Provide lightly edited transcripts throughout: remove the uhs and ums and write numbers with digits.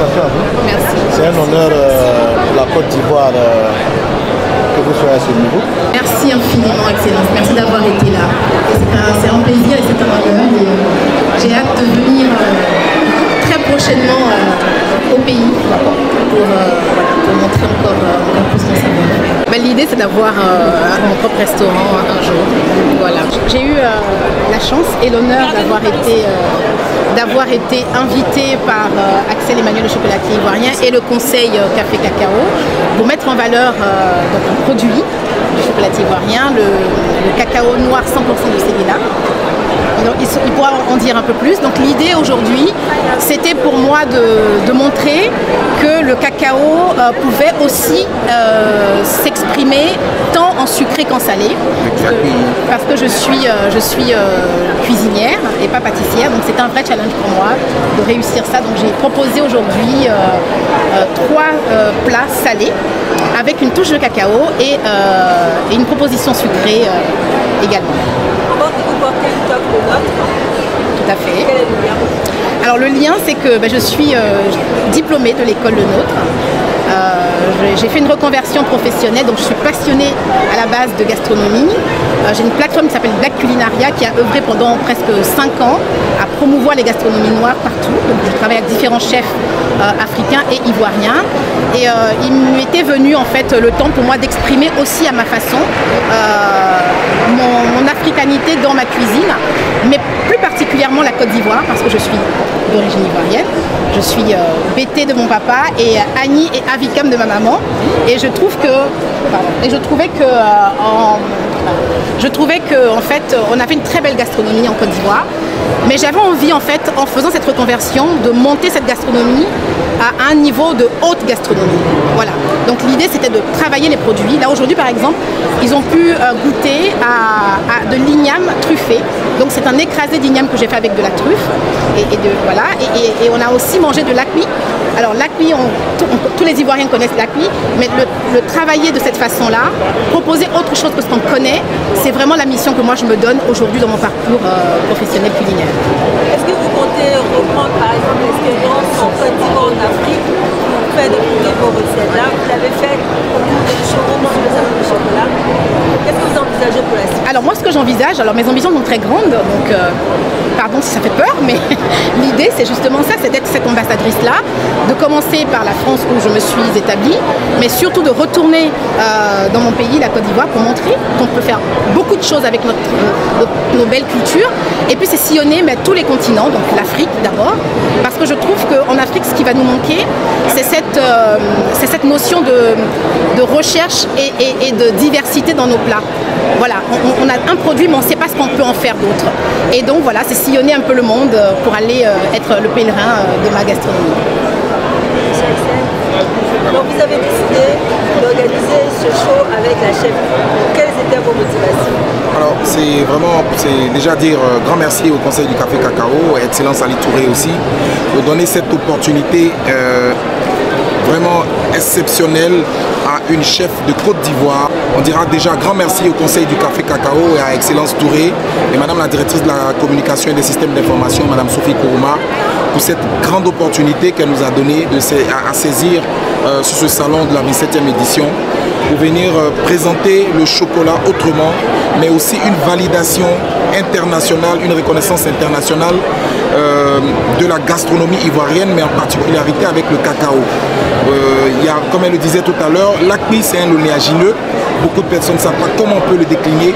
félicitations à vous. Merci. C'est un honneur pour la Côte d'Ivoire que vous soyez à ce niveau. Merci infiniment, Excellence. Merci d'avoir été là. C'est un plaisir et c'est un honneur. J'ai hâte de venir très prochainement au pays pour montrer encore plus mon savoir. L'idée, c'est d'avoir mon propre restaurant un jour. Voilà. J'ai eu la chance et l'honneur d'avoir été invitée par Axel Emmanuel, le chocolatier ivoirien, et le conseil Café Cacao pour mettre en valeur un produit du chocolatier ivoirien, le cacao noir 100% de Séguéla. Il pourra en dire un peu plus. Donc l'idée aujourd'hui, c'était pour moi de montrer que le cacao pouvait aussi s'exprimer tant en sucré qu'en salé. Parce que je suis cuisinière et pas pâtissière, donc c'est un vrai challenge pour moi de réussir ça. Donc j'ai proposé aujourd'hui 3 plats salés avec une touche de cacao et une proposition sucrée également. Vous portez une toque de nôtre. Tout à fait. Quel est le lien? Alors le lien, c'est que je suis diplômée de l'école Le Nôtre. J'ai fait une reconversion professionnelle, donc je suis passionnée à la base de gastronomie. J'ai une plateforme qui s'appelle Black Culinaria qui a œuvré pendant presque 5 ans à promouvoir les gastronomies noires partout. Donc je travaille avec différents chefs africains et ivoiriens. Et il m'était venu en fait le temps pour moi d'exprimer aussi à ma façon mon africanité dans ma cuisine, mais plus particulièrement la Côte d'Ivoire parce que je suis d'origine ivoirienne. Je suis Bété de mon papa et Annie et Avikam de ma maman. Et je trouvais que en fait on avait une très belle gastronomie en Côte d'Ivoire. Mais j'avais envie en fait en faisant cette reconversion de monter cette gastronomie à un niveau de haute gastronomie. Voilà. Donc l'idée c'était de travailler les produits. Là aujourd'hui par exemple, ils ont pu goûter à de l'igname truffé. Donc c'est un écrasé d'igname que j'ai fait avec de la truffe. Et on a aussi mangé de l'acui. Alors l'acui, tous les Ivoiriens connaissent l'acui, mais le travailler de cette façon-là, proposer autre chose que ce qu'on connaît, c'est vraiment la mission que moi je me donne aujourd'hui dans mon parcours professionnel culinaire. Est-ce que vous comptez reprendre par exemple l'expérience en Côte d'Ivoire, en Afrique, pour faire découvrir vos recettes là? Vous l'avez fait au cours des showrooms sur le salon du chocolat. Qu'est-ce que vous envisagez pour la suite? Alors moi ce que j'envisage, alors mes ambitions sont très grandes, donc pardon si ça fait peur, mais l'idée c'est justement ça, c'est d'être cette ambassadrice-là, de commencer par la France où je me suis établie, mais surtout de retourner dans mon pays, la Côte d'Ivoire, pour montrer qu'on peut faire beaucoup de choses avec nos belles cultures, et puis c'est sillonner tous les continents, donc l'Afrique d'abord, parce que je trouve qu'en Afrique ce qui va nous manquer, c'est cette notion de recherche et de diversité dans nos plats. Voilà, on a un produit mais on ne sait pas ce qu'on peut en faire d'autre. Et donc voilà, c'est sillonner un peu le monde pour aller être le pèlerin de ma gastronomie. Donc vous avez décidé d'organiser ce show avec la chef. Quelles étaient vos motivations? Alors c'est déjà dire grand merci au Conseil du Café Cacao, et Excellence Ali Touré aussi, de donner cette opportunité vraiment exceptionnelle à une chef de Côte d'Ivoire. On dira déjà grand merci au Conseil du Café Cacao et à Excellence Touré et Madame la directrice de la communication et des systèmes d'information, Madame Sophie Kourouma, pour cette grande opportunité qu'elle nous a donnée à saisir sur ce salon de la 27e édition pour venir présenter le chocolat autrement, mais aussi une validation internationale, une reconnaissance internationale de la gastronomie ivoirienne, mais en particularité avec le cacao. Il y a, comme elle le disait tout à l'heure, l'acui c'est un oléagineux. Beaucoup de personnes ne savent pas comment on peut le décliner.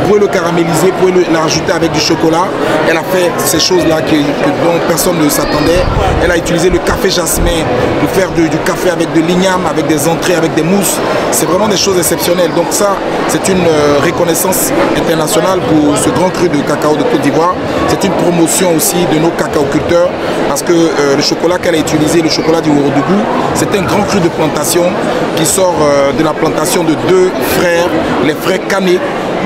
Vous pouvez le caraméliser, vous pouvez le rajouter avec du chocolat. Elle a fait ces choses-là dont personne ne s'attendait. Elle a utilisé le café jasmin pour faire du café avec de l'igname, avec des entrées, avec des mousses. C'est vraiment des choses exceptionnelles. Donc ça, c'est une reconnaissance internationale pour ce grand cru de cacao de Côte d'Ivoire. C'est une promotion aussi de nos cacaoculteurs parce que le chocolat qu'elle a utilisé, le chocolat du Ourodougou, c'est un grand cru de plantation qui sort de la plantation de 2 frères, les frères Kané,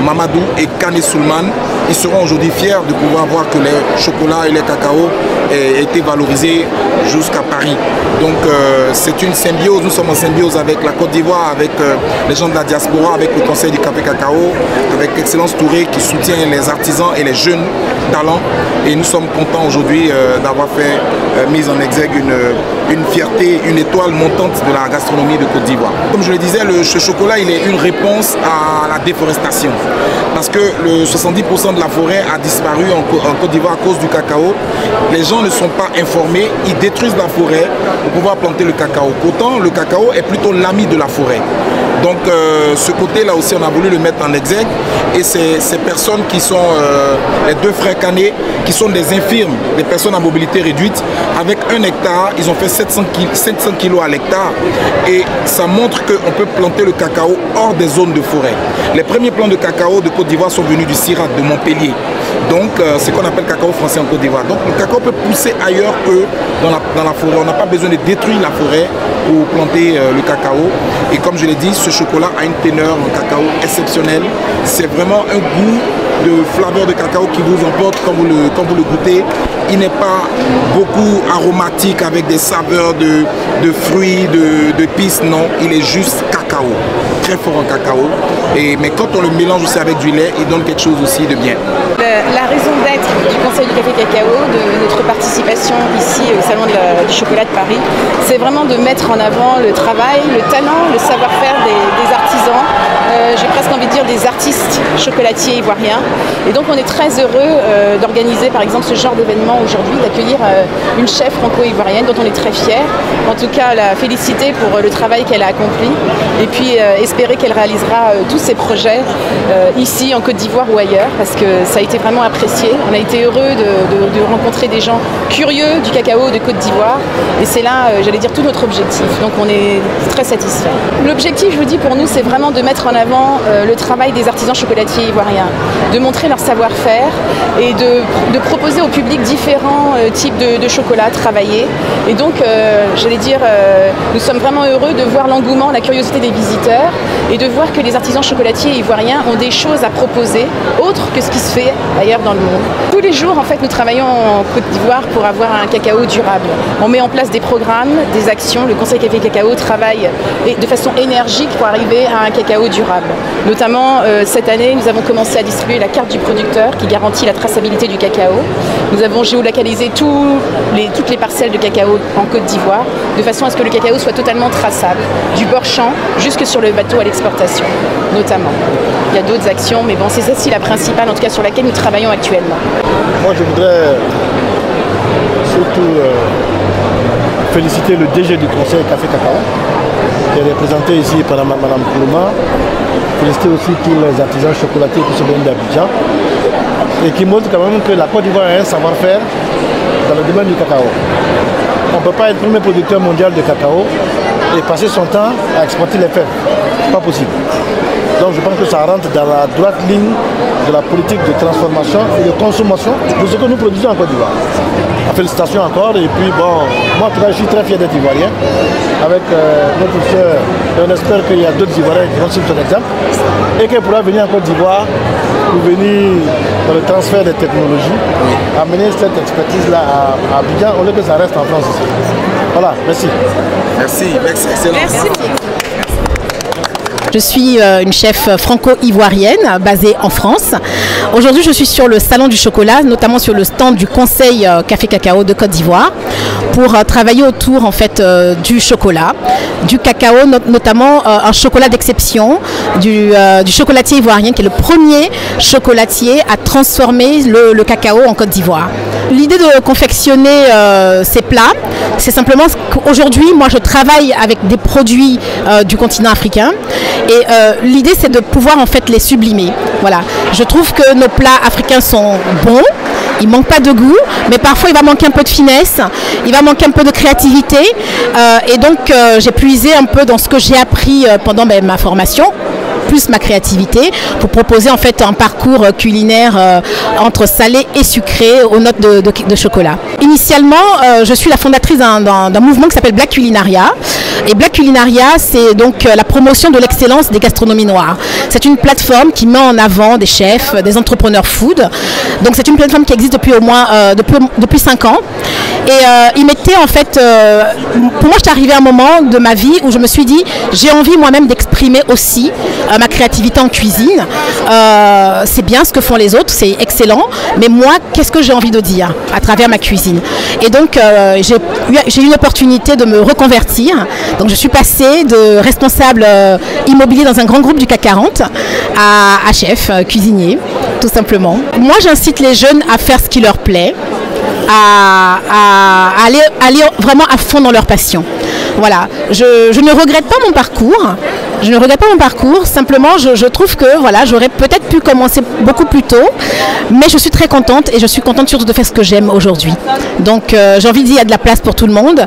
Mamadou et Kané Soulman. Ils seront aujourd'hui fiers de pouvoir voir que les chocolats et les cacao aient été valorisés jusqu'à Paris. Donc c'est une symbiose, nous sommes en symbiose avec la Côte d'Ivoire, avec les gens de la diaspora, avec le Conseil du Café Cacao, avec Excellence Touré qui soutient les artisans et les jeunes talents. Et nous sommes contents aujourd'hui d'avoir fait mise en exergue une fierté, une étoile montante de la gastronomie de Côte d'Ivoire. Comme je le disais, ce chocolat, il est une réponse à la déforestation. Parce que le 70% de la forêt a disparu en Côte d'Ivoire à cause du cacao. Les gens ne sont pas informés, ils détruisent la forêt pour pouvoir planter le cacao. Pourtant, le cacao est plutôt l'ami de la forêt. Donc ce côté-là aussi, on a voulu le mettre en exergue. Et ces personnes qui sont les deux frères Canet, qui sont des infirmes, des personnes à mobilité réduite, avec 1 hectare, ils ont fait 700 kilos à l'hectare. Et ça montre qu'on peut planter le cacao hors des zones de forêt. Les premiers plants de cacao de Côte d'Ivoire sont venus du Sirac, de Montpellier. Donc c'est ce qu'on appelle cacao français en Côte d'Ivoire. Donc le cacao peut pousser ailleurs que dans la forêt. On n'a pas besoin de détruire la forêt pour planter le cacao. Et comme je l'ai dit, ce chocolat a une teneur en cacao exceptionnelle. C'est vraiment un goût de flaveur de cacao qui vous emporte quand vous le goûtez. Il n'est pas beaucoup aromatique avec des saveurs de fruits, d'épices, non. Il est juste cacao, très fort en cacao. Mais quand on le mélange aussi avec du lait, il donne quelque chose aussi de bien. La raison d'être du Conseil du Café Cacao, de notre participation ici au Salon du Chocolat de Paris, c'est vraiment de mettre en avant le travail, le talent, le savoir-faire des artisans, j'ai presque envie de dire des artistes chocolatiers ivoiriens. Et donc on est très heureux d'organiser par exemple ce genre d'événement aujourd'hui, d'accueillir une chef franco-ivoirienne dont on est très fiers. En tout cas, la féliciter pour le travail qu'elle a accompli et puis espérer qu'elle réalisera tous ses projets ici en Côte d'Ivoire ou ailleurs, parce que ça a été vraiment apprécié. On a été heureux de rencontrer des gens curieux du cacao de Côte d'Ivoire et c'est là, j'allais dire, tout notre objectif. Donc on est très satisfaits. L'objectif, je vous dis, pour nous, c'est vraiment de mettre en avant le travail des artisans chocolatiers ivoiriens, de montrer leur savoir-faire et de proposer au public différents types de chocolat travaillés. Et donc, j'allais dire, nous sommes vraiment heureux de voir l'engouement, la curiosité des visiteurs et de voir que les artisans chocolatiers ivoiriens ont des choses à proposer autres que ce qui se fait ailleurs dans le monde. Tous les jours, en fait, nous travaillons en Côte d'Ivoire pour avoir un cacao durable. On met en place des programmes, des actions. Le Conseil Café Cacao travaille de façon énergique pour arriver à un cacao durable. Notamment, cette année, nous avons commencé à distribuer la carte du producteur qui garantit la traçabilité du cacao. Nous avons géolocalisé toutes les parcelles de cacao en Côte d'Ivoire, de façon à ce que le cacao soit totalement traçable, du bord champ jusque sur le bateau à l'exportation, notamment. Il y a d'autres actions, mais bon, c'est celle-ci la principale, en tout cas sur laquelle nous travaillons actuellement. Moi, je voudrais surtout féliciter le DG du Conseil Café Cacao, qui est représenté ici par Mme Koulouma. Féliciter aussi tous les artisans chocolatiers qui sont venus d'Abidjan et qui montrent quand même que la Côte d'Ivoire a un savoir-faire dans le domaine du cacao. On ne peut pas être premier producteur mondial de cacao et passer son temps à exporter les fèves. Ce n'est pas possible. Donc je pense que ça rentre dans la droite ligne de la politique de transformation et de consommation de ce que nous produisons en Côte d'Ivoire. Félicitations encore et puis bon, moi en tout cas je suis très fier d'être ivoirien avec notre sœur et on espère qu'il y a d'autres Ivoiriens qui vont suivre son exemple et qu'elle pourra venir en Côte d'Ivoire pour venir dans le transfert des technologies, amener cette expertise-là à Abidjan au lieu que ça reste en France ici. Voilà, merci. Merci, excellent. Merci. Je suis une chef franco-ivoirienne basée en France. Aujourd'hui, je suis sur le Salon du Chocolat, notamment sur le stand du Conseil Café Cacao de Côte d'Ivoire, pour travailler autour en fait du chocolat, du cacao, notamment un chocolat d'exception du chocolatier ivoirien qui est le premier chocolatier à transformer le cacao en Côte d'Ivoire. L'idée de confectionner ces plats, c'est simplement qu'aujourd'hui, moi je travaille avec des produits du continent africain et l'idée c'est de pouvoir en fait les sublimer. Voilà. Je trouve que nos plats africains sont bons, il ne manque pas de goût, mais parfois il va manquer un peu de finesse, il va manquer un peu de créativité et donc j'ai puisé un peu dans ce que j'ai appris pendant ma formation, plus ma créativité, pour proposer en fait un parcours culinaire entre salé et sucré aux notes de chocolat. Initialement, je suis la fondatrice d'un mouvement qui s'appelle Black Culinaria. Et Black Culinaria, c'est donc la promotion de l'excellence des gastronomies noires. C'est une plateforme qui met en avant des chefs, des entrepreneurs food. Donc c'est une plateforme qui existe depuis au moins depuis 5 ans Et il m'était en fait, pour moi, j'étais arrivé à un moment de ma vie où je me suis dit, j'ai envie moi-même d'exprimer aussi ma créativité en cuisine. C'est bien ce que font les autres, c'est excellent, mais moi, qu'est-ce que j'ai envie de dire à travers ma cuisine? Et donc, j'ai eu une opportunité de me reconvertir. Donc, je suis passée de responsable immobilier dans un grand groupe du CAC 40 à chef, cuisinier, tout simplement. Moi, j'incite les jeunes à faire ce qui leur plaît, à aller vraiment à fond dans leur passion. Voilà, je ne regrette pas mon parcours. Je ne regrette pas mon parcours, simplement je trouve que voilà, j'aurais peut-être pu commencer beaucoup plus tôt, mais je suis très contente et je suis contente surtout de faire ce que j'aime aujourd'hui. Donc j'ai envie de dire, il y a de la place pour tout le monde.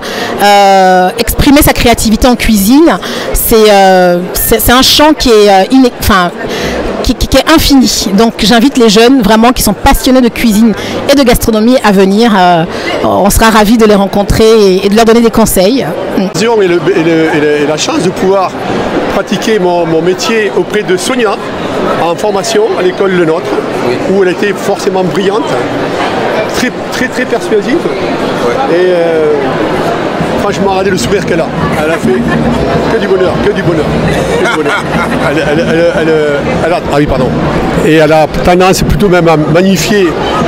Exprimer sa créativité en cuisine, c'est un champ qui est qui est infini. Donc j'invite les jeunes vraiment qui sont passionnés de cuisine et de gastronomie à venir. On sera ravis de les rencontrer et de leur donner des conseils. Et la chance de pouvoir pratiquer mon métier auprès de Sonia en formation à l'école Le Nôtre, où elle était forcément brillante, très persuasive. Et franchement, regardez le sourire qu'elle a. Elle a fait que du bonheur, que du bonheur. Que du bonheur. Ah oui, pardon. Et elle a tendance plutôt même à magnifier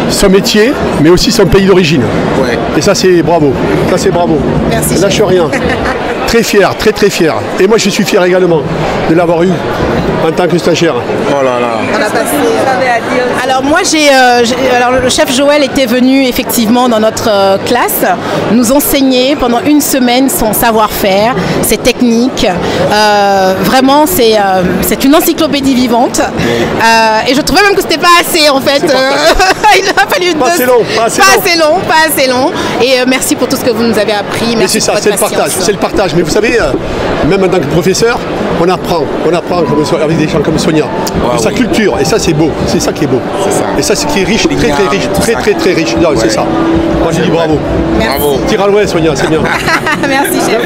son métier, mais aussi son pays d'origine. Ouais. Et ça, c'est bravo. Ça, c'est bravo. Merci. Elle lâche rien. Très fier, très fier. Et moi, je suis fier également de l'avoir eu en tant que stagiaire. Oh là là. On a passé. Alors moi, alors le chef Joël était venu effectivement dans notre classe nous enseigner pendant une semaine son savoir-faire, ses techniques. Vraiment, c'est une encyclopédie vivante. Et je trouvais même que c'était pas assez en fait. Il a fallu pas assez long. Et merci pour tout ce que vous nous avez appris. Merci. C'est ça, c'est le partage. Mais vous savez, même en tant que professeur, on apprend avec des gens comme Sonia, de sa culture, et ça c'est beau, c'est ça qui est beau. Et ça c'est qui est riche, très riche. Non, c'est ça. Moi je dis bravo. Merci. Tire à loin Sonia, c'est bien. Merci chef.